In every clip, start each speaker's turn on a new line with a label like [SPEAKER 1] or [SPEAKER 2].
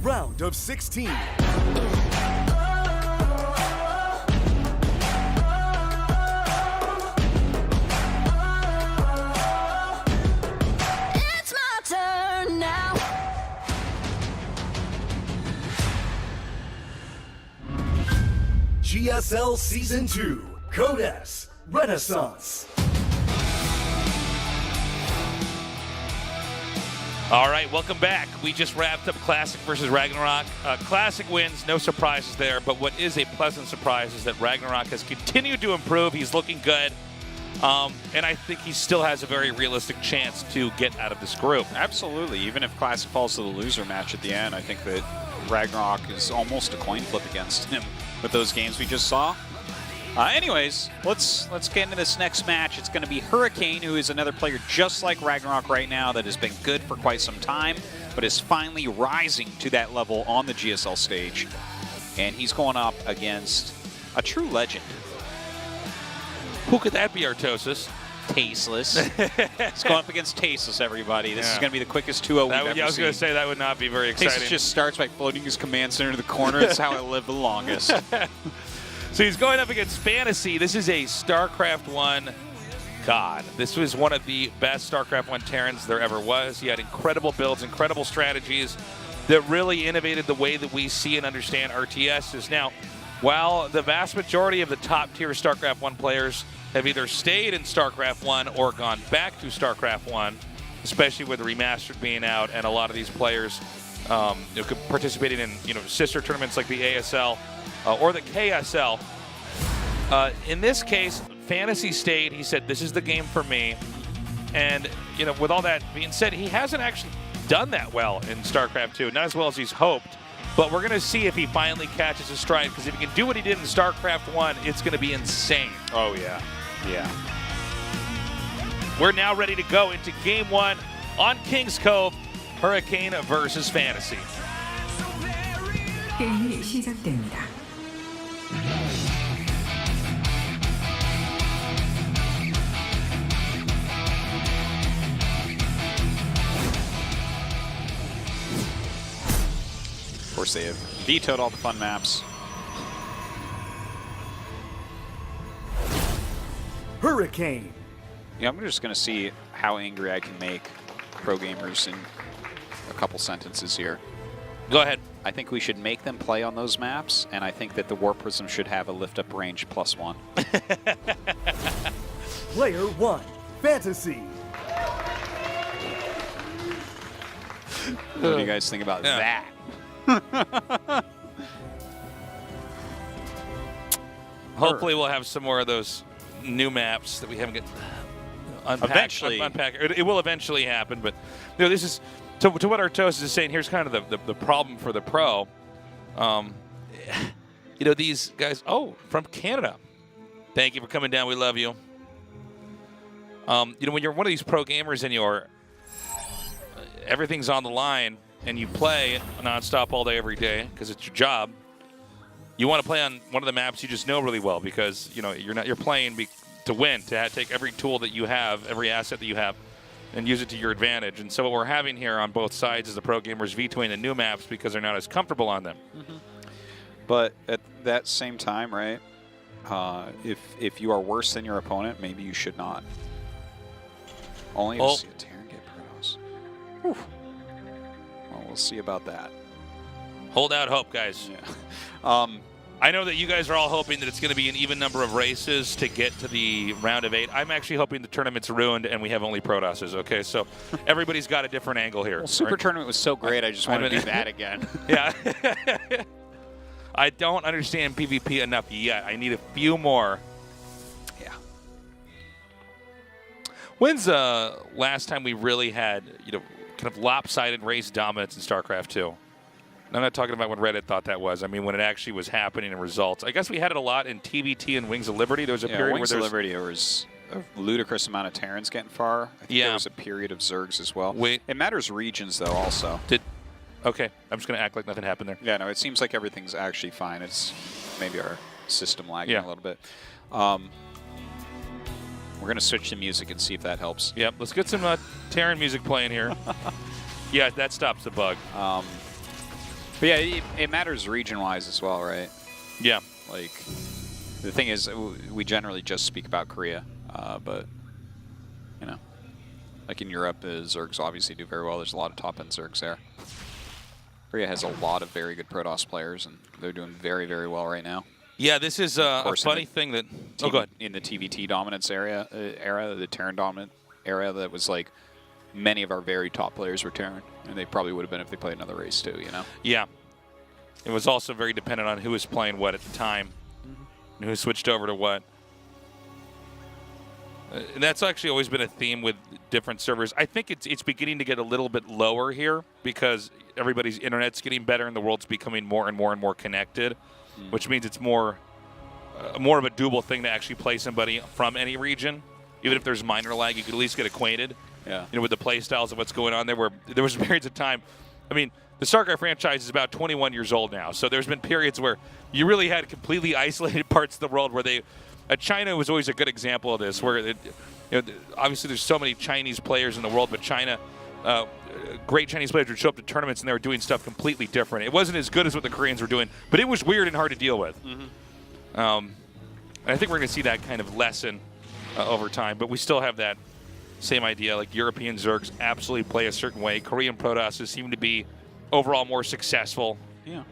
[SPEAKER 1] Round of 16.
[SPEAKER 2] It's my turn now.
[SPEAKER 1] GSL Season 2, Code S, Renaissance.
[SPEAKER 3] All right, welcome back. We just wrapped up Classic versus RagnaroK. Classic wins, no surprises there, but what is a pleasant surprise is that RagnaroK has continued to improve. He's looking good, and I think he still has a very realistic chance to get out of this group.
[SPEAKER 4] Absolutely. Even if Classic falls to the loser match at the end, I think that RagnaroK is almost a coin flip against him with those games we just saw. Anyways, let's get into this next match. It's going to be Hurricane, who is another player just like RagnaroK right now that has been good for quite some time, but is finally rising to that level on the GSL stage. And he's going up against a true legend.
[SPEAKER 3] Who could that be, Artosis?
[SPEAKER 4] Tasteless. He's going up against Tasteless, everybody. This is going to be the quickest 2-0 we've ever seen.
[SPEAKER 3] I was going to say that would not be very exciting.
[SPEAKER 4] Tasteless just starts by floating his command center to the corner. That's how I live the longest.
[SPEAKER 3] So he's going up against FanTaSy. This is a StarCraft 1 god. This was one of the best StarCraft 1 Terrans there ever was. He had incredible builds, incredible strategies that really innovated the way that we see and understand RTSs. Now, while the vast majority of the top-tier StarCraft 1 players have either stayed in StarCraft 1 or gone back to StarCraft 1, especially with the Remastered being out and a lot of these players participating in sister tournaments like the ASL, or the KSL. In this case, FanTaSy stayed. He said, this is the game for me. And, with all that being said, he hasn't actually done that well in StarCraft 2, not as well as he's hoped. But we're going to see if he finally catches his stride, because if he can do what he did in StarCraft 1, it's going to be insane.
[SPEAKER 4] Oh, yeah. Yeah.
[SPEAKER 3] We're now ready to go into Game 1 on King's Cove, Hurricane versus FanTaSy.
[SPEAKER 5] 게임이 시작됩니다.
[SPEAKER 4] Of course, they have vetoed all the fun maps.
[SPEAKER 1] Hurricane.
[SPEAKER 4] Yeah, I'm just going to see how angry I can make pro gamers in a couple sentences here.
[SPEAKER 3] Go ahead.
[SPEAKER 4] I think we should make them play on those maps, and I think that the Warp Prism should have a lift-up range +1.
[SPEAKER 1] Player 1, FanTaSy.
[SPEAKER 4] What do you guys think about that?
[SPEAKER 3] Hopefully we'll have some more of those new maps that we haven't unpacked.
[SPEAKER 4] Eventually.
[SPEAKER 3] It will eventually happen, but this is, to what Artosis is saying, here's kind of the problem for the pro. These guys, from Canada. Thank you for coming down. We love you. When you're one of these pro gamers and everything's on the line and you play nonstop all day, every day, because it's your job, you want to play on one of the maps you just know really well, because you're playing to win, to take every tool that you have, every asset that you have, and use it to your advantage. And so what we're having here on both sides is the pro gamers vetoing the new maps because they're not as comfortable on them.
[SPEAKER 4] Mm-hmm. But at that same time, right, if you are worse than your opponent, maybe you should not. Only to see a Terran get Protoss. Well, we'll see about that.
[SPEAKER 3] Hold out hope, guys.
[SPEAKER 4] Yeah.
[SPEAKER 3] I know that you guys are all hoping that it's going to be an even number of races to get to the round of 8. I'm actually hoping the tournament's ruined and we have only Protosses, okay? So everybody's got a different angle here.
[SPEAKER 4] Well, Super Tournament was so great, I just want to do that again.
[SPEAKER 3] Yeah. I don't understand PvP enough yet. I need a few more.
[SPEAKER 4] Yeah.
[SPEAKER 3] When's the last time we really had, kind of lopsided race dominance in StarCraft 2? I'm not talking about when Reddit thought that was. I mean, when it actually was happening in results. I guess we had it a lot in TvT and Wings of Liberty. There was a period
[SPEAKER 4] Wings
[SPEAKER 3] where
[SPEAKER 4] of Liberty, there was a ludicrous amount of Terrans getting far. I think there was a period of Zergs as well. It matters regions, though, also.
[SPEAKER 3] Okay, I'm just going to act like nothing happened there.
[SPEAKER 4] Yeah, no, it seems like everything's actually fine. It's maybe our system lagging a little bit. We're going to switch to music and see if that helps.
[SPEAKER 3] Yep, let's get some Terran music playing here. Yeah, that stops the bug.
[SPEAKER 4] But yeah, it matters region-wise as well, right?
[SPEAKER 3] Yeah.
[SPEAKER 4] Like, the thing is, we generally just speak about Korea, but, you know, like in Europe, Zergs obviously do very well. There's a lot of top-end Zergs there. Korea has a lot of very good Protoss players, and they're doing very, very well right now.
[SPEAKER 3] Yeah, this is a funny thing that... Oh, go ahead.
[SPEAKER 4] In the TvT dominance era, the Terran dominant era, that was like many of our very top players were Terran, and they probably would have been if they played another race too, you know?
[SPEAKER 3] Yeah. It was also very dependent on who was playing what at the time, and who switched over to what. And that's actually always been a theme with different servers. I think it's beginning to get a little bit lower here because everybody's internet's getting better and the world's becoming more and more and more connected, which means it's more of a doable thing to actually play somebody from any region. Even if there's minor lag, you could at least get acquainted.
[SPEAKER 4] Yeah.
[SPEAKER 3] You know, with the play styles of what's going on there. Where there was periods of time. I mean, the StarCraft franchise is about 21 years old now, so there's been periods where you really had completely isolated parts of the world where they. China was always a good example of this, where obviously there's so many Chinese players in the world, but China, great Chinese players would show up to tournaments and they were doing stuff completely different. It wasn't as good as what the Koreans were doing, but it was weird and hard to deal with. And I think we're going to see that kind of lessen over time, but we still have that same idea. Like European Zergs absolutely play a certain way. Korean Protosses seem to be overall more successful.
[SPEAKER 4] Yeah.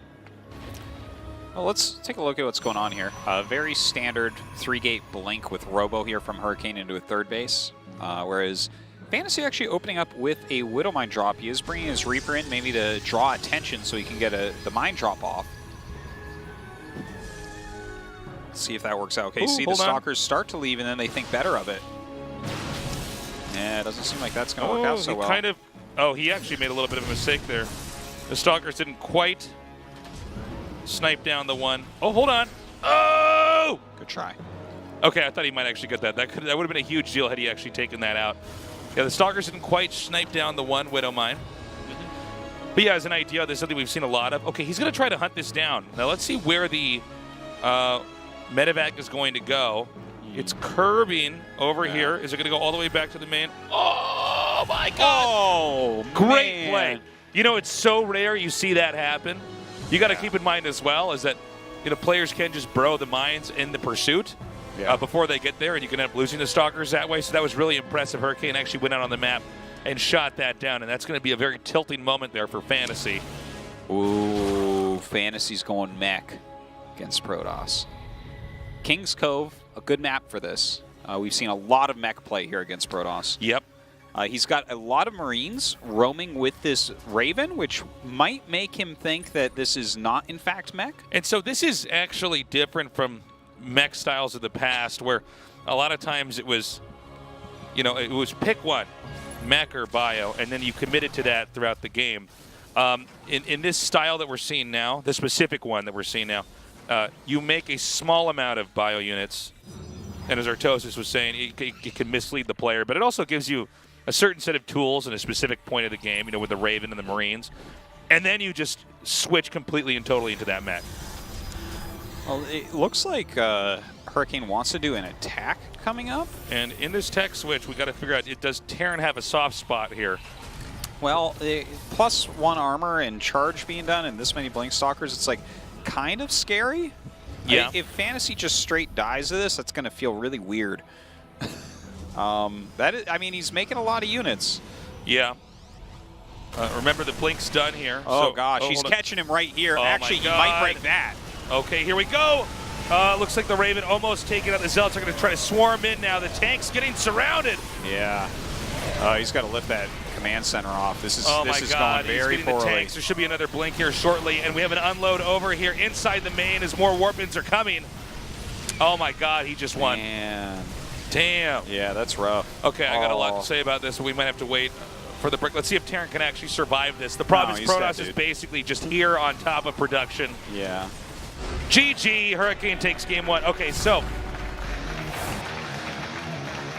[SPEAKER 4] Well, let's take a look at what's going on here. Very standard 3-gate blink with Robo here from Hurricane into a third base, whereas FanTaSy actually opening up with a Widow Mine drop. He is bringing his Reaper in maybe to draw attention so he can get the mine drop off. Let's see if that works out. Okay, see the Stalkers start to leave and then they think better of it. Yeah, it doesn't seem like that's going to work out so well.
[SPEAKER 3] He actually made a little bit of a mistake there. The Stalkers didn't quite snipe down the one. Oh, hold on. Oh!
[SPEAKER 4] Good try.
[SPEAKER 3] Okay, I thought he might actually get that. That would have been a huge deal had he actually taken that out. Yeah, the Stalkers didn't quite snipe down the one Widow Mine. But yeah, as an idea, there's something we've seen a lot of. Okay, he's going to try to hunt this down. Now let's see where the medevac is going to go. It's curving over here. Is it going to go all the way back to the main? Oh, my God.
[SPEAKER 4] Oh,
[SPEAKER 3] great play. You know, it's so rare you see that happen. You got to keep in mind as well is that players can just burrow the mines in the pursuit before they get there, and you can end up losing the Stalkers that way. So that was really impressive. Hurricane actually went out on the map and shot that down, and that's going to be a very tilting moment there for FanTaSy.
[SPEAKER 4] Ooh, FanTaSy's going mech against Protoss. King's Cove, a good map for this. We've seen a lot of mech play here against Protoss.
[SPEAKER 3] Yep.
[SPEAKER 4] He's got a lot of Marines roaming with this Raven, which might make him think that this is not, in fact, mech.
[SPEAKER 3] And so this is actually different from mech styles of the past, where a lot of times it was, it was pick one, mech or bio, and then you committed to that throughout the game. In this style that we're seeing now, the specific one that we're seeing now, you make a small amount of bio units, and as Artosis was saying, it can mislead the player, but it also gives you a certain set of tools in a specific point of the game, with the Raven and the Marines, and then you just switch completely and totally into that mech.
[SPEAKER 4] Well, it looks like Hurricane wants to do an attack coming up.
[SPEAKER 3] And in this tech switch, we got to figure out, does Terran have a soft spot here?
[SPEAKER 4] Well, +1 armor and charge being done and this many Blink Stalkers, it's like kind of scary.
[SPEAKER 3] Yeah.
[SPEAKER 4] If FanTaSy just straight dies to this, that's going to feel really weird. He's making a lot of units.
[SPEAKER 3] Yeah. Remember, the blink's done here.
[SPEAKER 4] Oh, gosh. He's catching him right here.
[SPEAKER 3] Oh,
[SPEAKER 4] actually, he might break that.
[SPEAKER 3] Okay, here we go. Looks like the Raven almost taking out the Zealots. Are going to try to swarm in now. The tank's getting surrounded.
[SPEAKER 4] Yeah. He's got to lift that command center off. This is going very poorly.
[SPEAKER 3] The tanks. There should be another blink here shortly. And we have an unload over here inside the main as more warpins are coming. Oh, my God. He just won.
[SPEAKER 4] Man.
[SPEAKER 3] Damn.
[SPEAKER 4] Yeah, that's rough.
[SPEAKER 3] Okay, I got a lot to say about this, but we might have to wait for the break. Let's see if Terran can actually survive this. The problem is Protoss is basically just here on top of production.
[SPEAKER 4] Yeah.
[SPEAKER 3] GG. Hurricane takes game one. Okay, so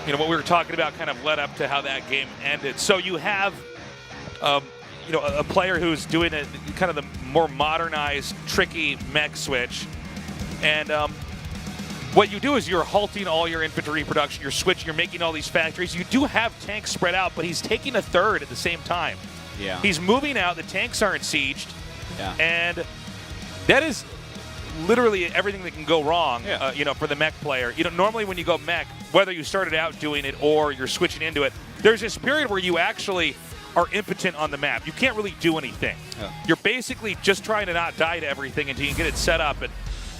[SPEAKER 3] what we were talking about kind of led up to how that game ended. So you have a player who's doing kind of the more modernized, tricky mech switch, and what you do is you're halting all your infantry production, you're switching, you're making all these factories. You do have tanks spread out, but he's taking a third at the same time.
[SPEAKER 4] Yeah.
[SPEAKER 3] He's moving out, the tanks aren't sieged,
[SPEAKER 4] Yeah.
[SPEAKER 3] And that is literally everything that can go wrong,
[SPEAKER 4] Yeah.
[SPEAKER 3] you know, for the mech player. You know, normally when you go mech, whether you started out doing it or you're switching into it, there's this period where you actually are impotent on the map. You can't really do anything.
[SPEAKER 4] Yeah.
[SPEAKER 3] You're basically just trying to not die to everything until you can get it set up. And,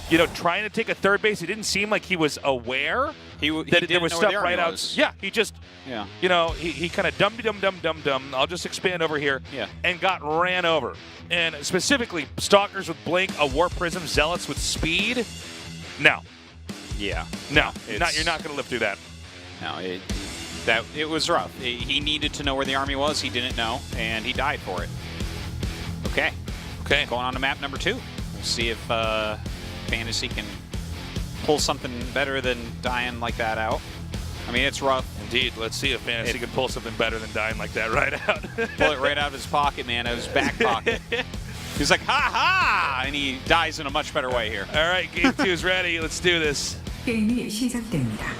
[SPEAKER 3] you know, trying to take a third base, it didn't seem like he was aware that there was stuff right out. Yeah, he just, you know, he kind of dum-dum. I'll just expand over here and got ran over. And specifically, Stalkers with Blink, a Warp Prism, Zealots with Speed. No.
[SPEAKER 4] Yeah.
[SPEAKER 3] No. You're not going to live through that.
[SPEAKER 4] No, it was rough. He needed to know where the army was. He didn't know, and he died for it. Okay. Going on to map number 2. We'll see if FanTaSy can pull something better than dying like that out. I mean, it's rough.
[SPEAKER 3] Indeed. Let's see if FanTaSy can pull something better than dying like that right out.
[SPEAKER 4] Pull it right out of his pocket, man, out of his back pocket. He's like, ha! And he dies in a much better way here.
[SPEAKER 3] All right, game 2 is ready. Let's do this.
[SPEAKER 5] 게임이 시작됩니다.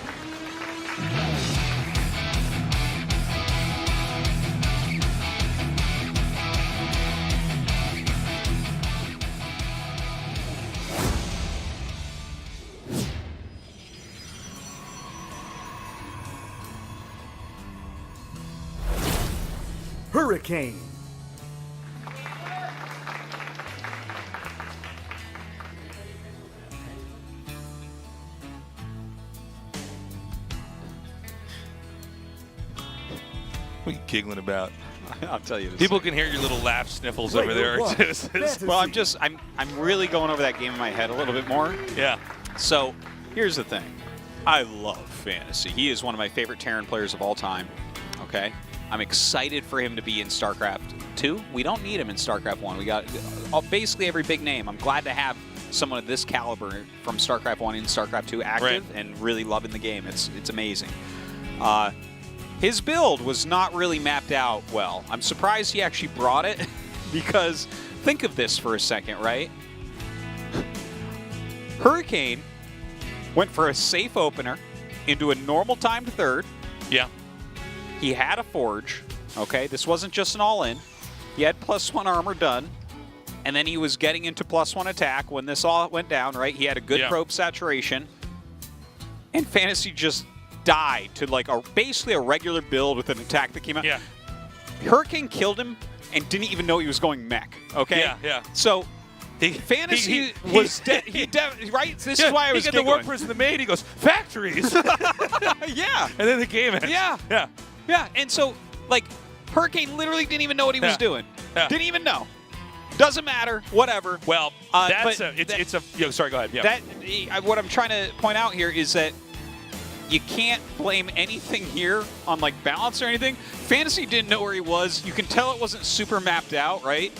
[SPEAKER 1] Hurricane.
[SPEAKER 3] What are you giggling about?
[SPEAKER 4] I'll tell you this.
[SPEAKER 3] People can hear your little laugh sniffles over there.
[SPEAKER 4] Well, I'm really going over that game in my head a little bit more.
[SPEAKER 3] Yeah.
[SPEAKER 4] So, here's the thing. I love FanTaSy. He is one of my favorite Terran players of all time. Okay? I'm excited for him to be in StarCraft 2. We don't need him in StarCraft 1. We got basically every big name. I'm glad to have someone of this caliber from StarCraft 1 in StarCraft 2 active and really loving the game. It's amazing. His build was not really mapped out well. I'm surprised he actually brought it because think of this for a second, right? Hurricane went for a safe opener into a normal timed third.
[SPEAKER 3] Yeah.
[SPEAKER 4] He had a forge, okay? This wasn't just an all-in. He had +1 armor done, and then he was getting into +1 attack when this all went down, right? He had a good probe saturation, and FanTaSy just died to like basically a regular build with an attack that came out.
[SPEAKER 3] Yeah.
[SPEAKER 4] Hurricane killed him and didn't even know he was going mech, okay?
[SPEAKER 3] Yeah.
[SPEAKER 4] So FanTaSy was dead. Right? This is why I was
[SPEAKER 3] giggling. He got the Warp Prism made. He goes, factories.
[SPEAKER 4] Yeah.
[SPEAKER 3] And then the game ends.
[SPEAKER 4] Yeah. And so, like, Hurricane literally didn't even know what he was doing.
[SPEAKER 3] Yeah.
[SPEAKER 4] Didn't even know. Doesn't matter. Whatever.
[SPEAKER 3] Well, sorry, go ahead. Yeah.
[SPEAKER 4] What I'm trying to point out here is that you can't blame anything here on, like, balance or anything. FanTaSy didn't know where he was. You can tell it wasn't super mapped out, right?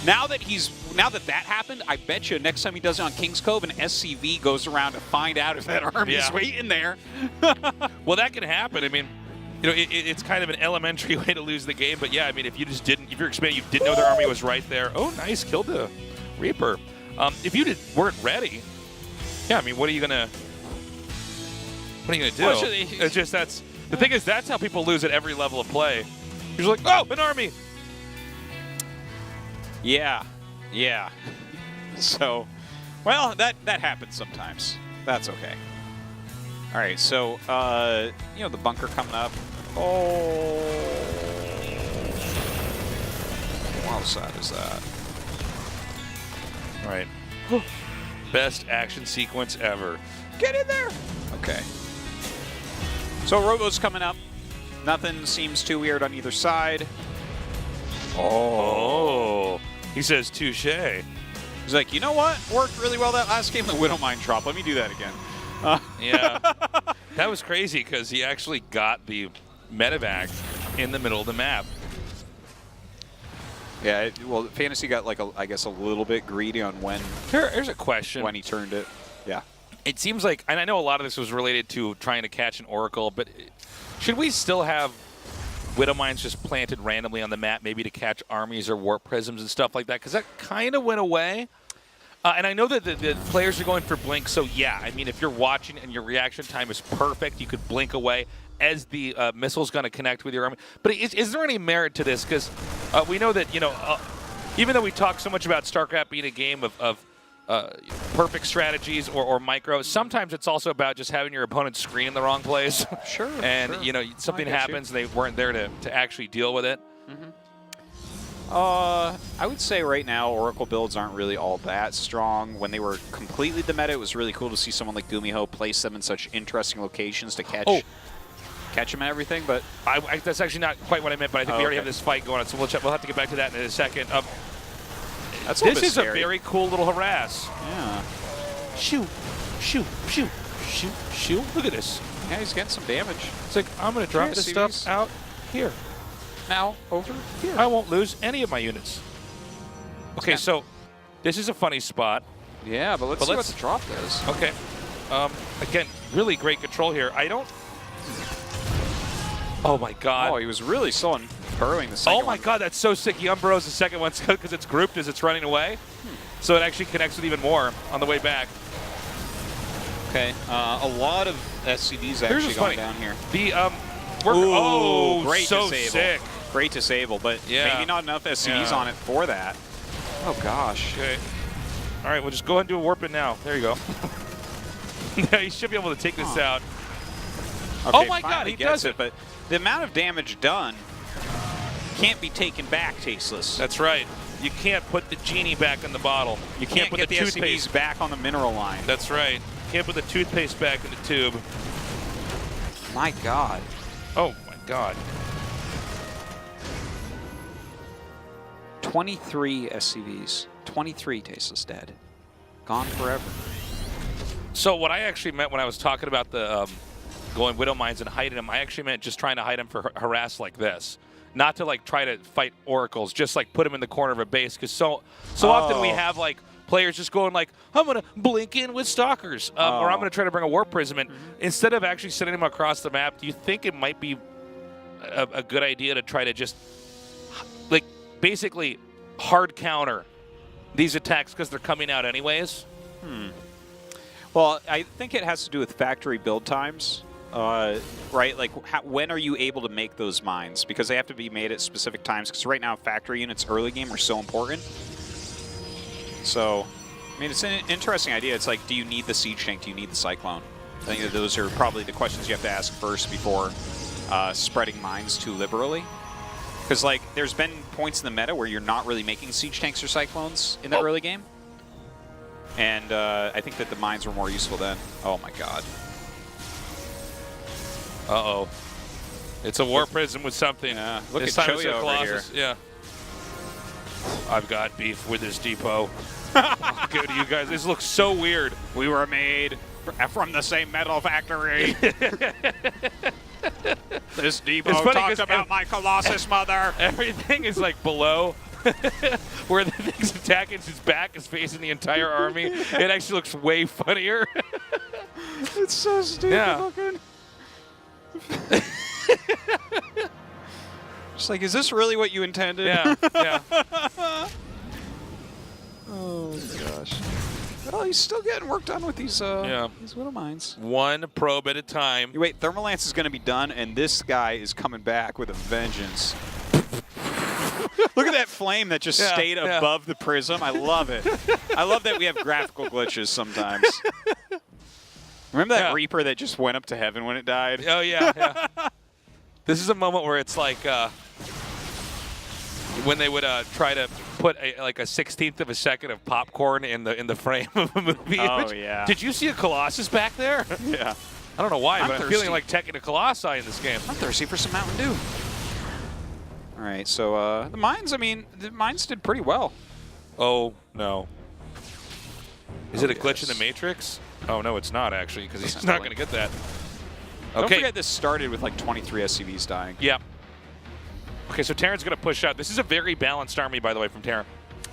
[SPEAKER 4] Now that that happened, I bet you next time he does it on King's Cove, an SCV goes around to find out if that army's waiting there.
[SPEAKER 3] Well, that can happen. I mean, you know, it's kind of an elementary way to lose the game, but yeah, I mean, if you're expanding, you didn't know their army was right there. Oh, nice, killed the Reaper. If you weren't ready, yeah, I mean, what are you gonna do? It's just the thing is that's how people lose at every level of play. You're just like, oh, an army.
[SPEAKER 4] Yeah. So, well, that happens sometimes. That's okay. All right, so, you know, the bunker coming up. Oh. How sad is that?
[SPEAKER 3] All right. Best action sequence ever.
[SPEAKER 4] Get in there. Okay. So, Robo's coming up. Nothing seems too weird on either side.
[SPEAKER 3] Oh. He says touche.
[SPEAKER 4] He's like, you know what? Worked really well that last game, the Widowmine drop. Let me do that again.
[SPEAKER 3] Yeah. That was crazy because he actually got the medevac in the middle of the map.
[SPEAKER 4] Yeah, well, FanTaSy got, like, I guess, a little bit greedy on when...
[SPEAKER 3] Here's a question.
[SPEAKER 4] When he turned it. Yeah.
[SPEAKER 3] It seems like, and I know a lot of this was related to trying to catch an Oracle, but should we still have Widow Mines just planted randomly on the map, maybe to catch armies or Warp Prisms and stuff like that? Because that kind of went away. And I know that the players are going for Blink, so yeah, I mean, if you're watching and your reaction time is perfect, you could blink away as the missile's going to connect with your army. But is there any merit to this? Because we know that, you know, even though we talk so much about StarCraft being a game of perfect strategies or micro, sometimes it's also about just having your opponent's screen in the wrong place.
[SPEAKER 4] Sure.
[SPEAKER 3] And,
[SPEAKER 4] sure.
[SPEAKER 3] you know, something happens, they weren't there to actually deal with it.
[SPEAKER 4] I would say right now Oracle builds aren't really all that strong. When they were completely the meta, it was really cool to see someone like Gumiho place them in such interesting locations to catch them and everything. But
[SPEAKER 3] that's actually not quite what I meant, but I think we already have this fight going on, so we'll have to get back to that in a second. This is a very cool little harass.
[SPEAKER 4] Yeah.
[SPEAKER 3] Shoot, shoot, shoot, shoot, shoot. Look at this.
[SPEAKER 4] Yeah, he's getting some damage.
[SPEAKER 3] It's like, I'm going to drop this stuff out here.
[SPEAKER 4] Now, over here.
[SPEAKER 3] I won't lose any of my units. Okay, so this is a funny spot.
[SPEAKER 4] Yeah, but let's see what the drop does.
[SPEAKER 3] Okay. Again, really great control here. I don't... Oh, my God.
[SPEAKER 4] Oh, he was really slow on burrowing the second one.
[SPEAKER 3] Oh, my God, that's so sick. He unburrows the second one because it's grouped as it's running away. So it actually connects with even more on the way back.
[SPEAKER 4] Okay, a lot of SCVs actually going down here.
[SPEAKER 3] The,
[SPEAKER 4] great
[SPEAKER 3] so
[SPEAKER 4] disable.
[SPEAKER 3] Sick.
[SPEAKER 4] Great disable, but maybe not enough SCVs on it for that. Oh, gosh.
[SPEAKER 3] Okay. All right, we'll just go ahead and do a warp in now. There you go. Yeah, you should be able to take this out.
[SPEAKER 4] Okay,
[SPEAKER 3] oh, my God, he does it.
[SPEAKER 4] But the amount of damage done can't be taken back, Tasteless.
[SPEAKER 3] That's right. You can't put the genie back in the bottle. You can't put
[SPEAKER 4] get
[SPEAKER 3] the toothpaste
[SPEAKER 4] SCVs back on the mineral line.
[SPEAKER 3] That's right. Can't put the toothpaste back in the tube.
[SPEAKER 4] My God.
[SPEAKER 3] Oh, my God.
[SPEAKER 4] 23 SCVs. 23 Tasteless dead. Gone forever.
[SPEAKER 3] So what I actually meant when I was talking about the going Widow Mines and hiding them, I actually meant just trying to hide them for harass like this. Not to like try to fight oracles, just like put them in the corner of a base. Because so often we have like players just going like, I'm going to blink in with stalkers, or I'm going to try to bring a warp prism in. Instead of actually sending them across the map, do you think it might be a good idea to try to just like basically hard counter these attacks because they're coming out anyways?
[SPEAKER 4] Well, I think it has to do with factory build times, right? Like, when are you able to make those mines? Because they have to be made at specific times. Because right now, factory units early game are so important. So, I mean, it's an interesting idea. It's like, do you need the siege tank? Do you need the cyclone? I think that those are probably the questions you have to ask first before spreading mines too liberally. Because, like, there's been points in the meta where you're not really making siege tanks or cyclones in the early game. And I think that the mines were more useful then. Oh, my God.
[SPEAKER 3] Uh-oh. It's a warp prism with something.
[SPEAKER 4] Yeah. Look
[SPEAKER 3] this
[SPEAKER 4] at
[SPEAKER 3] time it's a
[SPEAKER 4] Choyo over here.
[SPEAKER 3] Colossus. Yeah. I've got beef with this depot. Oh, good, you guys. This looks so weird.
[SPEAKER 4] We were made from the same metal factory. This depot talks about my Colossus mother.
[SPEAKER 3] Everything is like below. Where the thing's attacking his back is facing the entire army. It actually looks way funnier.
[SPEAKER 4] It's so stupid looking. Just like, is this really what you intended?
[SPEAKER 3] Yeah, yeah.
[SPEAKER 4] Oh, gosh. Well, he's still getting work done with these Widow Mines.
[SPEAKER 3] One probe at a time.
[SPEAKER 4] Wait, Thermalance is going to be done, and this guy is coming back with a vengeance. Look at that flame that just stayed above the prism. I love it. I love that we have graphical glitches sometimes. Remember that Reaper that just went up to heaven when it died?
[SPEAKER 3] Oh, yeah, yeah. This is a moment where it's like when they would try to put like a 16th of a second of popcorn in the frame of a movie.
[SPEAKER 4] Oh, yeah.
[SPEAKER 3] Did you see a Colossus back there?
[SPEAKER 4] Yeah.
[SPEAKER 3] I don't know why, but
[SPEAKER 4] I'm
[SPEAKER 3] I'm feeling like taking a Colossi in this game.
[SPEAKER 4] I'm thirsty for some Mountain Dew. All right, so the mines, I mean, the mines did pretty well.
[SPEAKER 3] Oh, no. Is it a glitch in the Matrix? Oh, no, it's not, actually, because he's not going to get that. Okay.
[SPEAKER 4] Don't forget this started with like 23 SCVs dying.
[SPEAKER 3] Yeah. Okay, so Terran's going to push out. This is a very balanced army, by the way, from Terran.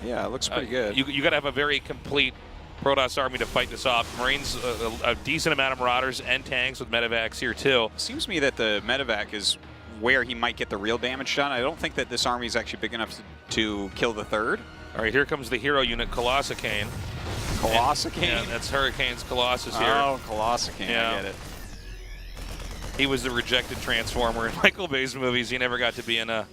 [SPEAKER 4] Yeah, it looks pretty good.
[SPEAKER 3] You got to have a very complete Protoss army to fight this off. Marines, a decent amount of Marauders and tanks with medevacs here, too.
[SPEAKER 4] It seems to me that the medevac is where he might get the real damage done. I don't think that this army is actually big enough to kill the third.
[SPEAKER 3] All right, here comes the hero unit, Colossicane.
[SPEAKER 4] Colossicane?
[SPEAKER 3] Yeah, that's Hurricane's Colossus here.
[SPEAKER 4] Oh, Colossicane,
[SPEAKER 3] yeah.
[SPEAKER 4] I get it.
[SPEAKER 3] He was the rejected Transformer in Michael Bay's movies. He never got to be in a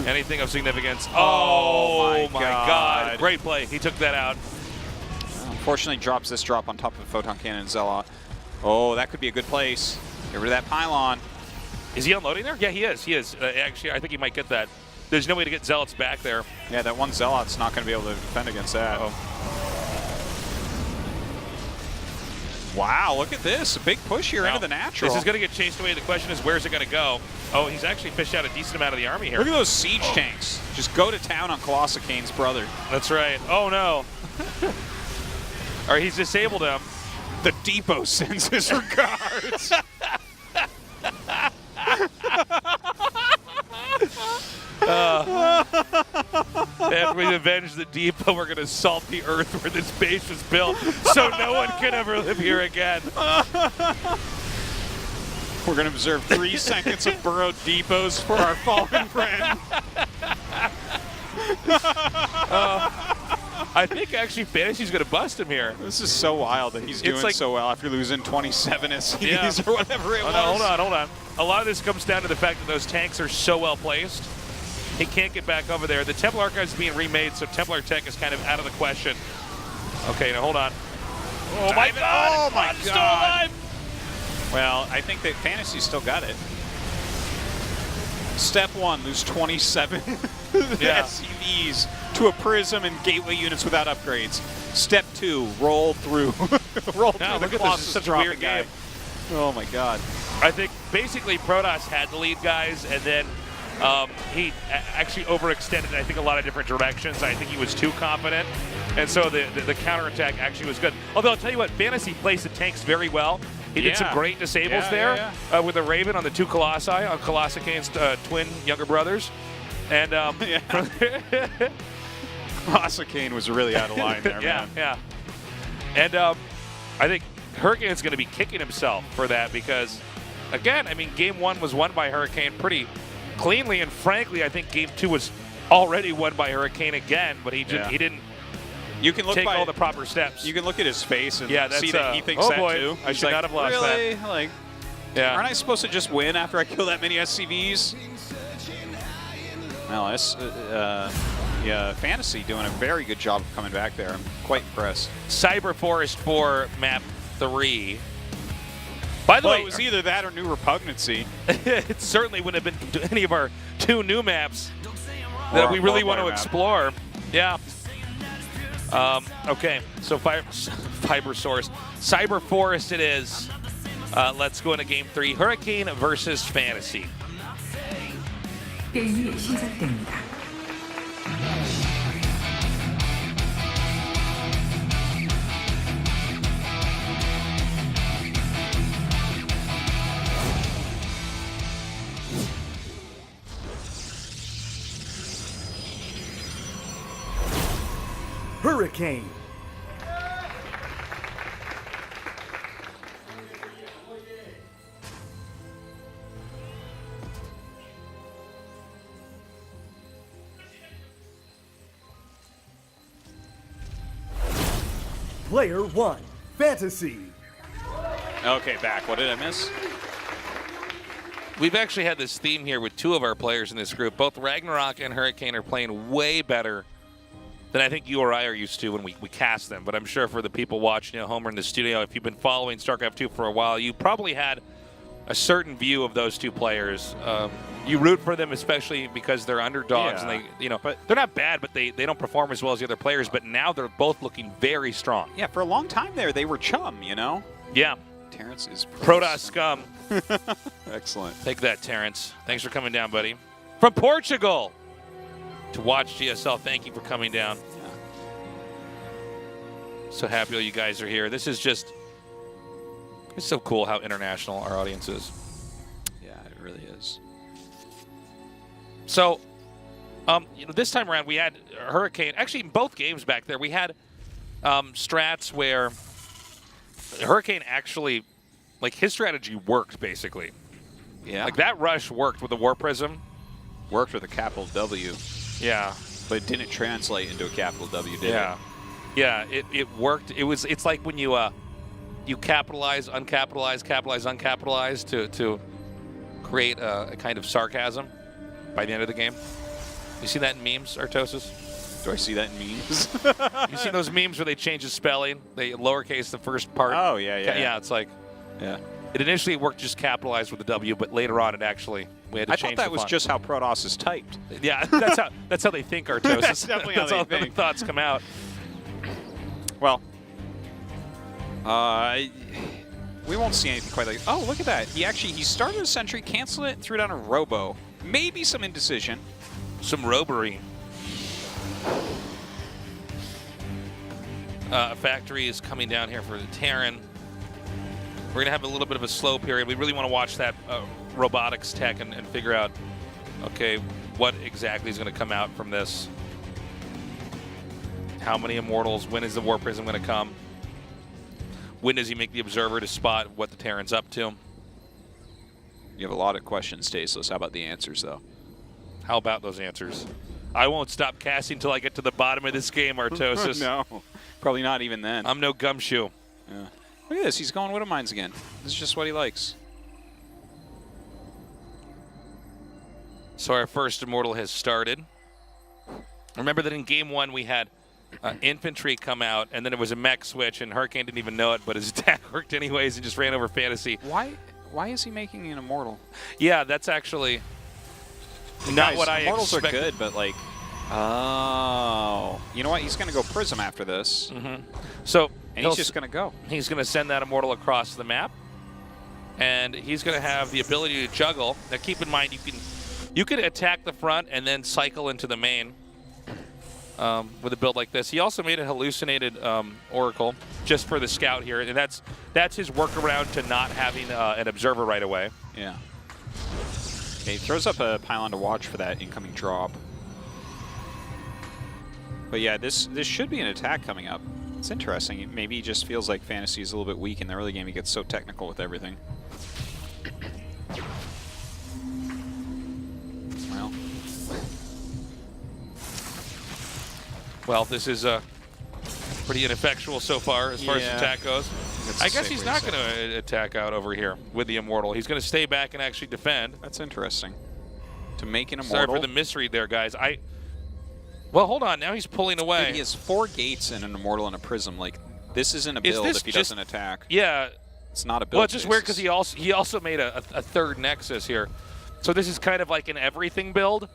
[SPEAKER 3] Anything of significance. Oh my God. Great play. He took that out.
[SPEAKER 4] Unfortunately, drops this drop on top of Photon Cannon and Zealot. Oh, that could be a good place. Get rid of that pylon.
[SPEAKER 3] Is he unloading there? Yeah, he is. He is. Actually, I think he might get that. There's no way to get Zealots back there.
[SPEAKER 4] Yeah, that one Zealot's not going to be able to defend against that. Wow, look at this. A big push here into the natural.
[SPEAKER 3] This is going to get chased away. The question is, where's it going to go? Oh, he's actually fished out a decent amount of the army here.
[SPEAKER 4] Look at those siege tanks. Just go to town on Colossacane's brother.
[SPEAKER 3] That's right. Oh, no. Or he's disabled him.
[SPEAKER 4] The depot sends his regards.
[SPEAKER 3] After we avenge the depot, we're going to salt the earth where this base was built so no one can ever live here again.
[SPEAKER 4] We're going to observe 3 seconds of burrowed depots for our fallen friend.
[SPEAKER 3] I think actually FanTaSy's going to bust him here.
[SPEAKER 4] This is so wild that he's doing so well after losing 27 SCVs or whatever it was.
[SPEAKER 3] No, hold on. A lot of this comes down to the fact that those tanks are so well placed. He can't get back over there. The Temple Archive is being remade, so Templar Tech is kind of out of the question. Okay, now hold on. Oh my God!
[SPEAKER 4] Oh my God!
[SPEAKER 3] Still alive.
[SPEAKER 4] Well, I think that FanTaSy still got it. Step 1, lose 27 SCVs to a Prism and Gateway units without upgrades. Step 2, roll through. Roll through the
[SPEAKER 3] look at this.
[SPEAKER 4] Colossus
[SPEAKER 3] It's such a
[SPEAKER 4] dropping
[SPEAKER 3] weird
[SPEAKER 4] guy.
[SPEAKER 3] game.
[SPEAKER 4] Oh my God.
[SPEAKER 3] I think basically Protoss had the lead, guys, and then he actually overextended in, I think, a lot of different directions. I think he was too confident, and so the counterattack actually was good. Although I'll tell you what, FanTaSy placed the tanks very well. He did some great disables there with a Raven on the 2 Colossi, on Colossacane's twin younger brothers. And
[SPEAKER 4] Colossacane was really out of line there, man.
[SPEAKER 3] Yeah. And I think Hurricane's going to be kicking himself for that because, again, I mean, Game 1 was won by Hurricane pretty cleanly, and frankly, I think Game 2 was already won by Hurricane again, but he didn't take all the proper steps.
[SPEAKER 4] You can look at his face and
[SPEAKER 3] that's,
[SPEAKER 4] see that he thinks
[SPEAKER 3] oh
[SPEAKER 4] that
[SPEAKER 3] boy,
[SPEAKER 4] too.
[SPEAKER 3] I should not have lost
[SPEAKER 4] really?
[SPEAKER 3] that.
[SPEAKER 4] Like, aren't I supposed to just win after I kill that many SCVs? Well, FanTaSy doing a very good job of coming back there. I'm quite impressed.
[SPEAKER 3] Cyber Forest for map 3. By the way,
[SPEAKER 4] it was either that or new Repugnancy.
[SPEAKER 3] It certainly wouldn't have been any of our 2 new maps that we really want to explore. Yeah. Okay, so Fiber Source. Cyber Forest it is. Let's go into Game 3. Hurricane versus FanTaSy.
[SPEAKER 5] 게임이 시작됩니다.
[SPEAKER 1] Hurricane. Player 1, FanTaSy.
[SPEAKER 4] Okay, back. What did I miss?
[SPEAKER 3] We've actually had this theme here with 2 of our players in this group. Both RagnaroK and Hurricane are playing way better than I think you or I are used to when we cast them. But I'm sure for the people watching at home or in the studio, if you've been following StarCraft 2 for a while, you probably had a certain view of those 2 players. You root for them, especially because they're underdogs, and but they're not bad, but they don't perform as well as the other players. But now they're both looking very strong.
[SPEAKER 4] Yeah, for a long time there, they were chum, you know?
[SPEAKER 3] Yeah.
[SPEAKER 4] Terrence is
[SPEAKER 3] Protoss scum.
[SPEAKER 4] Excellent.
[SPEAKER 3] Take that, Terrence. Thanks for coming down, buddy. From Portugal to watch GSL. Thank you for coming down.
[SPEAKER 4] Yeah.
[SPEAKER 3] So happy you guys are here. This is just, it's so cool how international our audience is.
[SPEAKER 4] Yeah, it really is.
[SPEAKER 3] So, this time around we had Hurricane. Actually, in both games back there, we had strats where Hurricane actually, like, his strategy worked, basically.
[SPEAKER 4] Yeah.
[SPEAKER 3] Like, that rush worked with the War Prism.
[SPEAKER 4] Worked with a capital W.
[SPEAKER 3] Yeah.
[SPEAKER 4] But it didn't translate into a capital W, did it?
[SPEAKER 3] Yeah, it worked. It's like when you you capitalize, uncapitalize, capitalize, uncapitalize to create a kind of sarcasm by the end of the game. You see that in memes, Artosis?
[SPEAKER 4] Do I see that in memes?
[SPEAKER 3] You see those memes where they change the spelling? They lowercase the first part.
[SPEAKER 4] Oh, yeah.
[SPEAKER 3] Yeah, it's like...
[SPEAKER 4] Yeah.
[SPEAKER 3] It initially worked just capitalized with the W, but later on it actually... We had to
[SPEAKER 4] I
[SPEAKER 3] change
[SPEAKER 4] thought that
[SPEAKER 3] the
[SPEAKER 4] was
[SPEAKER 3] font.
[SPEAKER 4] just how Protoss is typed.
[SPEAKER 3] Yeah, that's how they think, Artosis.
[SPEAKER 4] That's definitely how
[SPEAKER 3] that's
[SPEAKER 4] they
[SPEAKER 3] all
[SPEAKER 4] think.
[SPEAKER 3] the thoughts come out.
[SPEAKER 4] Well, we won't see anything quite like... Oh, look at that. He started a sentry, canceled it, threw down a robo. Maybe some indecision.
[SPEAKER 3] Some robery. Factory is coming down here for the Terran. We're going to have a little bit of a slow period. We really want to watch that robotics tech and figure out, okay, what exactly is going to come out from this. How many Immortals? When is the War Prism going to come? When does he make the Observer to spot what the Terran's up to?
[SPEAKER 4] You have a lot of questions, Tasteless. How about the answers, though?
[SPEAKER 3] How about those answers? I won't stop casting until I get to the bottom of this game, Artosis.
[SPEAKER 4] No, probably not even then.
[SPEAKER 3] I'm no gumshoe.
[SPEAKER 4] Yeah. Look at this. He's going Widow Mines again. This is just what he likes.
[SPEAKER 3] So our first Immortal has started. Remember that in game 1 we had infantry come out, and then it was a mech switch, and Hurricane didn't even know it, but his attack worked anyways and just ran over FanTaSy.
[SPEAKER 4] Why is he making an Immortal?
[SPEAKER 3] Yeah, that's actually not
[SPEAKER 4] Guys,
[SPEAKER 3] what I
[SPEAKER 4] Immortals
[SPEAKER 3] expected.
[SPEAKER 4] are good, but like, oh, you know what? He's going to go Prism after this,
[SPEAKER 3] So
[SPEAKER 4] and he's just going to go.
[SPEAKER 3] He's going to send that Immortal across the map, and he's going to have the ability to juggle. Now, keep in mind, you can attack the front and then cycle into the main with a build like this. He also made a hallucinated Oracle just for the scout here, and that's his workaround to not having an observer right away.
[SPEAKER 4] Yeah. Okay, he throws up a pylon to watch for that incoming drop. But yeah, this should be an attack coming up. It's interesting. Maybe he just feels like FanTaSy is a little bit weak in the early game. He gets so technical with everything.
[SPEAKER 3] Well, this is pretty ineffectual so far as far as attack goes. I guess he's not going to attack out over here with the Immortal. He's going to stay back and actually defend.
[SPEAKER 4] That's interesting. To make an Immortal.
[SPEAKER 3] Sorry for the misread there, guys. Well, hold on. Now he's pulling away.
[SPEAKER 4] Dude, he has 4 gates and an Immortal and a Prism. Like, this isn't a build if he doesn't attack.
[SPEAKER 3] Yeah.
[SPEAKER 4] It's not a build.
[SPEAKER 3] Well, it's just weird because he also made a third Nexus here. So this is kind of like an everything build.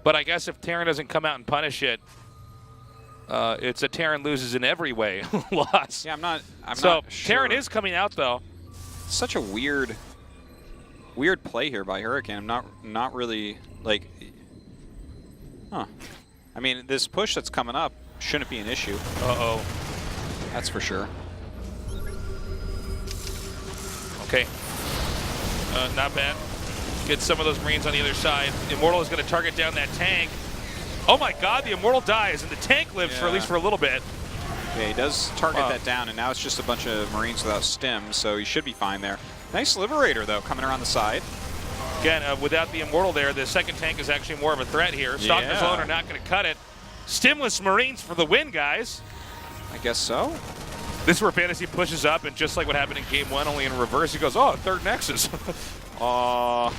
[SPEAKER 3] But I guess if Terran doesn't come out and punish it, it's a Terran loses in every way loss.
[SPEAKER 4] Yeah, I'm not
[SPEAKER 3] sure.
[SPEAKER 4] Terran
[SPEAKER 3] is coming out though.
[SPEAKER 4] Such a weird play here by Hurricane. I'm not really like, huh? I mean, this push that's coming up shouldn't be an issue.
[SPEAKER 3] Uh-oh.
[SPEAKER 4] That's for sure.
[SPEAKER 3] Okay. Not bad. Get some of those Marines on the other side. The Immortal is going to target down that tank. Oh my God, the Immortal dies, and the tank lives for at least for a little bit.
[SPEAKER 4] Yeah, he does target that down, and now it's just a bunch of Marines without stim, so he should be fine there. Nice Liberator, though, coming around the side.
[SPEAKER 3] Again, without the Immortal there, the second tank is actually more of a threat here. Stalkers alone are not going to cut it. Stimless Marines for the win, guys.
[SPEAKER 4] I guess so.
[SPEAKER 3] This is where FanTaSy pushes up, and just like what happened in game 1, only in reverse, he goes, oh, third Nexus.
[SPEAKER 4] All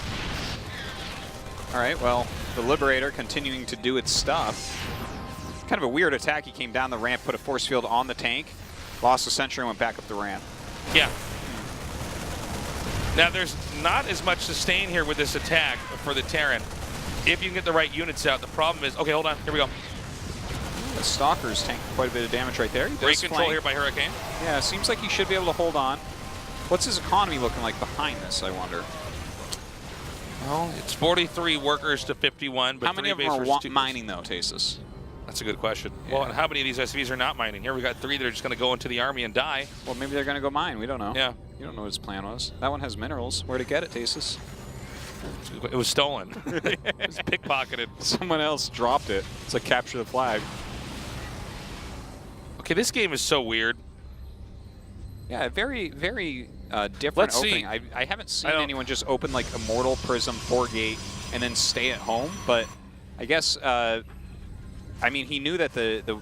[SPEAKER 4] right, well, the Liberator continuing to do its stuff. Kind of a weird attack. He came down the ramp, put a force field on the tank, lost the sentry, and went back up the ramp.
[SPEAKER 3] Yeah. Now, there's not as much sustain here with this attack for the Terran. If you can get the right units out, the problem is... Okay, hold on. Here we go.
[SPEAKER 4] The Stalker's tanked quite a bit of damage right there.
[SPEAKER 3] Great control here by Hurricane.
[SPEAKER 4] Yeah, seems like he should be able to hold on. What's his economy looking like behind this, I wonder?
[SPEAKER 3] Well, it's 43 workers to 51. But
[SPEAKER 4] how many of them are mining, though, Tasteless?
[SPEAKER 3] That's a good question.
[SPEAKER 4] Yeah.
[SPEAKER 3] Well, and how many of these SVs are not mining? Here we got 3 that are just going to go into the army and die.
[SPEAKER 4] Well, maybe they're going to go mine. We don't know.
[SPEAKER 3] Yeah.
[SPEAKER 4] You don't know what his plan was. That one has minerals. Where'd it get it, Tasteless?
[SPEAKER 3] It was stolen. It was pickpocketed.
[SPEAKER 4] Someone else dropped it. It's like capture the flag.
[SPEAKER 3] Okay, this game is so weird.
[SPEAKER 4] Yeah, very, very different
[SPEAKER 3] Let's
[SPEAKER 4] opening.
[SPEAKER 3] see.
[SPEAKER 4] I haven't seen anyone just open like Immortal, Prism, 4-gate, and then stay at home. But I guess, I mean, he knew that the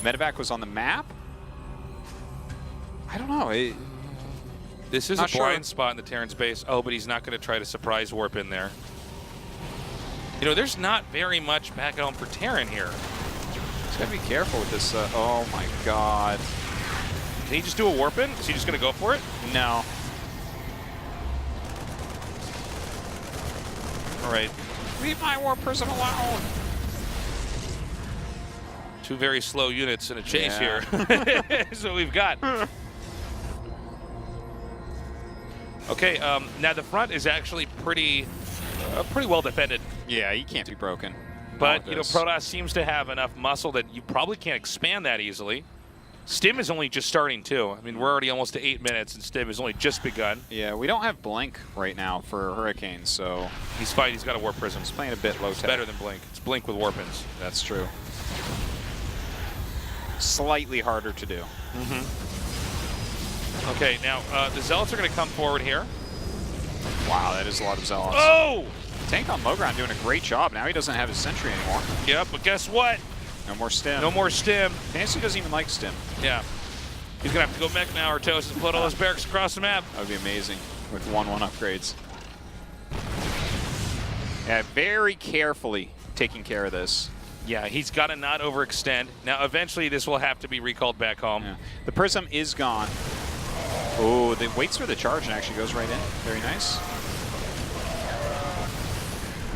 [SPEAKER 4] medevac was on the map. I don't know.
[SPEAKER 3] This is a blind spot in the Terran space. Oh, but he's not going to try to surprise warp in there. You know, there's not very much back at home for Terran here.
[SPEAKER 4] He's got to be careful with this. Oh my god.
[SPEAKER 3] Can he just do a warp in? Is he just going to go for it?
[SPEAKER 4] No.
[SPEAKER 3] All right.
[SPEAKER 4] Leave my warp prism alone.
[SPEAKER 3] 2 very slow units in a chase here. That's what we've got. Okay, now the front is actually pretty well defended.
[SPEAKER 4] Yeah, he can't be broken.
[SPEAKER 3] But, you know, Protoss seems to have enough muscle that you probably can't expand that easily. Stim is only just starting, too. I mean, we're already almost to 8 minutes, and Stim has only just begun.
[SPEAKER 4] Yeah, we don't have Blink right now for Hurricane, so...
[SPEAKER 3] He's fine. He's got a Warp Prism.
[SPEAKER 4] He's playing a bit low
[SPEAKER 3] It's
[SPEAKER 4] tech.
[SPEAKER 3] better than Blink. It's Blink with Warpins.
[SPEAKER 4] That's true. Slightly harder to do.
[SPEAKER 3] Okay, now the Zealots are going to come forward here.
[SPEAKER 4] Wow, that is a lot of Zealots.
[SPEAKER 3] Oh!
[SPEAKER 4] Tank on low ground doing a great job. Now he doesn't have his sentry anymore.
[SPEAKER 3] Yep, but guess what?
[SPEAKER 4] No more Stim.
[SPEAKER 3] No more Stim.
[SPEAKER 4] FanTaSy doesn't even like Stim.
[SPEAKER 3] Yeah. He's going to have to go mech now, Artosis, and put all his barracks across the map.
[SPEAKER 4] That would be amazing with 1-1 upgrades. Yeah, very carefully taking care of this.
[SPEAKER 3] Yeah, he's got to not overextend. Now, eventually, this will have to be recalled back home.
[SPEAKER 4] Yeah. The Prism is gone. Oh, it waits for the charge and actually goes right in. Very nice.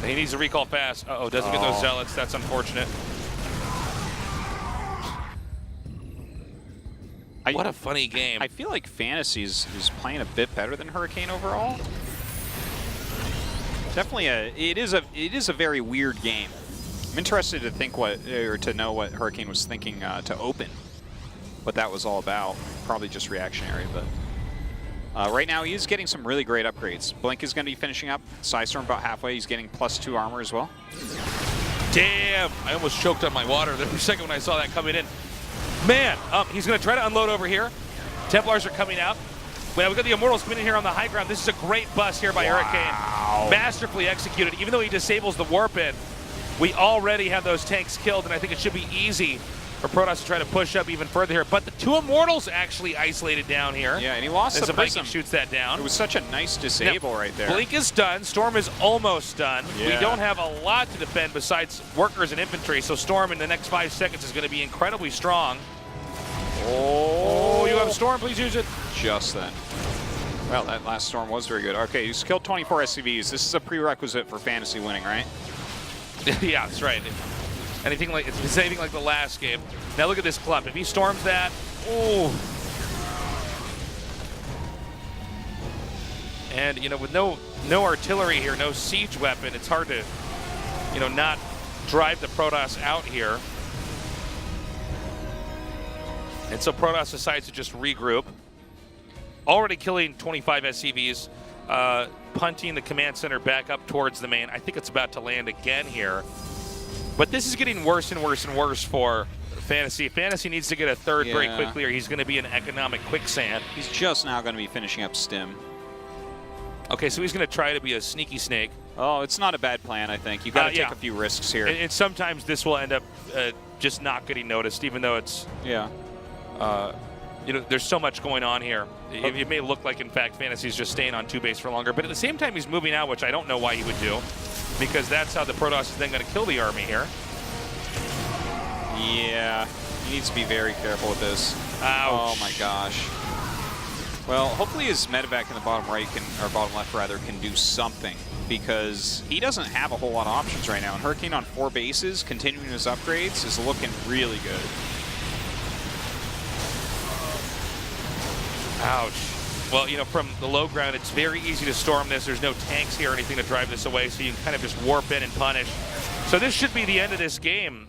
[SPEAKER 3] He needs to recall fast. Uh-oh, doesn't get those Zealots. That's unfortunate. What a funny game.
[SPEAKER 4] I feel like FanTaSy is playing a bit better than Hurricane overall. Definitely it is a very weird game. I'm interested to know what Hurricane was thinking to open, what that was all about. Probably just reactionary, but right now he is getting some really great upgrades. Blink is going to be finishing up. Psystorm about halfway. He's getting +2 armor as well.
[SPEAKER 3] Damn! I almost choked on my water there for a second when I saw that coming in. Man, he's going to try to unload over here. Templars are coming out. Well, we've got the Immortals coming in here on the high ground. This is a great bust here by Hurricane. Masterfully executed. Even though he disables the warp in, we already have those tanks killed, and I think it should be easy for Protoss to try to push up even further here. But the 2 Immortals actually isolated down here.
[SPEAKER 4] Yeah, and he lost
[SPEAKER 3] as
[SPEAKER 4] the
[SPEAKER 3] Viking
[SPEAKER 4] Prism.
[SPEAKER 3] shoots that down.
[SPEAKER 4] It was such a nice disable right there.
[SPEAKER 3] Blink is done. Storm is almost done.
[SPEAKER 4] Yeah.
[SPEAKER 3] We don't have a lot to defend besides workers and infantry, so Storm in the next 5 seconds is going to be incredibly strong. Oh, you have Storm. Please use it.
[SPEAKER 4] Just then. Well, that last Storm was very good. Okay, he's killed 24 SCVs. This is a prerequisite for FanTaSy winning, right?
[SPEAKER 3] Yeah, that's right. If it's anything like the last game. Now look at this clump. If he storms that, oh. And you know, with no artillery here, no siege weapon, it's hard to, you know, not drive the Protoss out here. And so Protoss decides to just regroup. Already killing 25 SCVs, punting the command center back up towards the main. I think it's about to land again here. But this is getting worse and worse and worse for FanTaSy. FanTaSy needs to get a third very quickly or he's going to be in economic quicksand.
[SPEAKER 4] He's just now going to be finishing up Stim.
[SPEAKER 3] Okay, so he's going to try to be a sneaky snake.
[SPEAKER 4] Oh, it's not a bad plan, I think. You've got to take a few risks here.
[SPEAKER 3] And sometimes this will end up just not getting noticed, even though it's...
[SPEAKER 4] Yeah.
[SPEAKER 3] You know, there's so much going on here. It may look like, in fact, FanTaSy's just staying on 2 base for longer, but at the same time, he's moving out, which I don't know why he would do, because that's how the Protoss is then going to kill the army here.
[SPEAKER 4] Yeah, he needs to be very careful with this.
[SPEAKER 3] Ouch.
[SPEAKER 4] Oh my gosh. Well, hopefully his medevac in the bottom right or bottom left rather can do something, because he doesn't have a whole lot of options right now. And Hurricane on 4 bases, continuing his upgrades, is looking really good.
[SPEAKER 3] Ouch. Well, you know, from the low ground, it's very easy to storm this. There's no tanks here or anything to drive this away, so you can kind of just warp in and punish. So this should be the end of this game.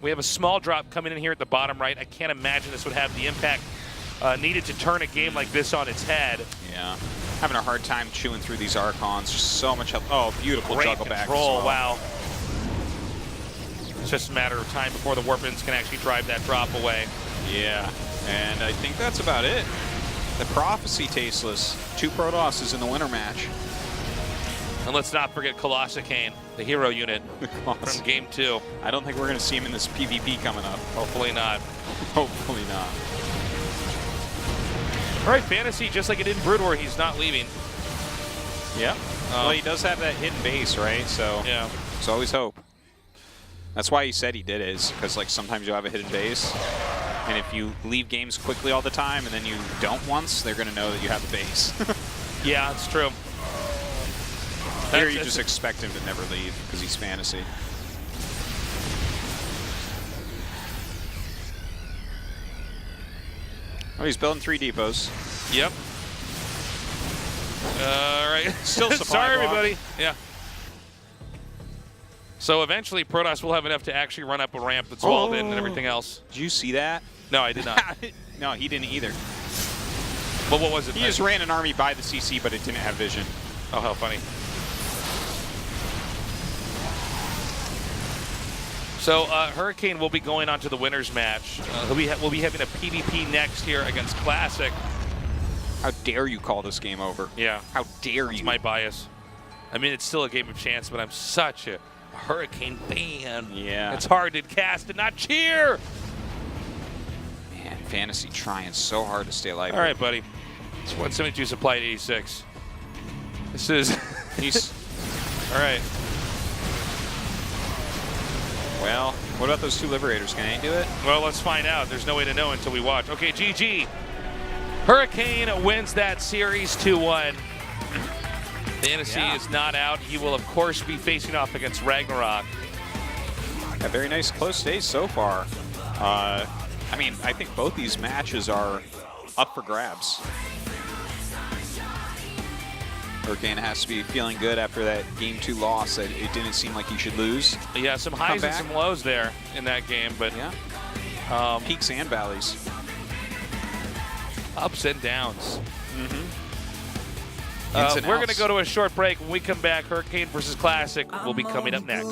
[SPEAKER 3] We have a small drop coming in here at the bottom right. I can't imagine this would have the impact needed to turn a game like this on its head.
[SPEAKER 4] Yeah. Having a hard time chewing through these Archons. Just so much help. Oh, beautiful
[SPEAKER 3] Great
[SPEAKER 4] juggle back.
[SPEAKER 3] Control,
[SPEAKER 4] well.
[SPEAKER 3] wow. It's just a matter of time before the warp-ins can actually drive that drop away.
[SPEAKER 4] Yeah, and I think that's about it. The Prophecy Tasteless. 2 Protosses in the winner match.
[SPEAKER 3] And let's not forget Colossicane, the hero unit from Game 2.
[SPEAKER 4] I don't think we're going to see him in this PvP coming up.
[SPEAKER 3] Hopefully not.
[SPEAKER 4] Hopefully not.
[SPEAKER 3] All right, FanTaSy, just like it did in Brood War, he's not leaving.
[SPEAKER 4] Yep. Well, he does have that hidden base, right? So
[SPEAKER 3] yeah.
[SPEAKER 4] There's always hope. That's why he said he did it, is because like sometimes you'll have a hidden base, and if you leave games quickly all the time and then you don't once, they're gonna know that you have a base.
[SPEAKER 3] Yeah, it's true.
[SPEAKER 4] Here you just expect him to never leave because he's FanTaSy. Oh, he's building 3 depots.
[SPEAKER 3] Yep. All right.
[SPEAKER 4] Still supply
[SPEAKER 3] Sorry,
[SPEAKER 4] block.
[SPEAKER 3] everybody. Yeah. So eventually, Protoss will have enough to actually run up a ramp that's walled in and everything else.
[SPEAKER 4] Did you see that?
[SPEAKER 3] No, I did not.
[SPEAKER 4] No, he didn't either.
[SPEAKER 3] But what was it?
[SPEAKER 4] He just ran an army by the CC, but it didn't have vision.
[SPEAKER 3] Oh, how funny. So Hurricane will be going on to the winners match. We'll be having a PvP next here against Classic.
[SPEAKER 4] How dare you call this game over?
[SPEAKER 3] Yeah.
[SPEAKER 4] How dare you?
[SPEAKER 3] It's my bias. I mean, it's still a game of chance, but I'm such a Hurricane fan.
[SPEAKER 4] Yeah.
[SPEAKER 3] It's hard to cast and not cheer.
[SPEAKER 4] Man, FanTaSy trying so hard to stay alive.
[SPEAKER 3] All right, buddy. It's 172 supply at 86. This is...
[SPEAKER 4] He's...
[SPEAKER 3] All right.
[SPEAKER 4] Well, what about those 2 Liberators? Can they do it?
[SPEAKER 3] Well, let's find out. There's no way to know until we watch. Okay, GG. Hurricane wins that series 2-1. FanTaSy is not out. He will, of course, be facing off against RagnaroK.
[SPEAKER 4] A very nice close stage so far. I mean, I think both these matches are up for grabs. Hurricane has to be feeling good after that Game 2 loss that it didn't seem like he should lose.
[SPEAKER 3] Yeah, some highs and some lows there in that game, but
[SPEAKER 4] yeah, peaks and valleys.
[SPEAKER 3] Ups and downs.
[SPEAKER 4] Ins and
[SPEAKER 3] We're
[SPEAKER 4] outs.
[SPEAKER 3] going to go to a short break. When we come back, Hurricane versus Classic will be coming up next.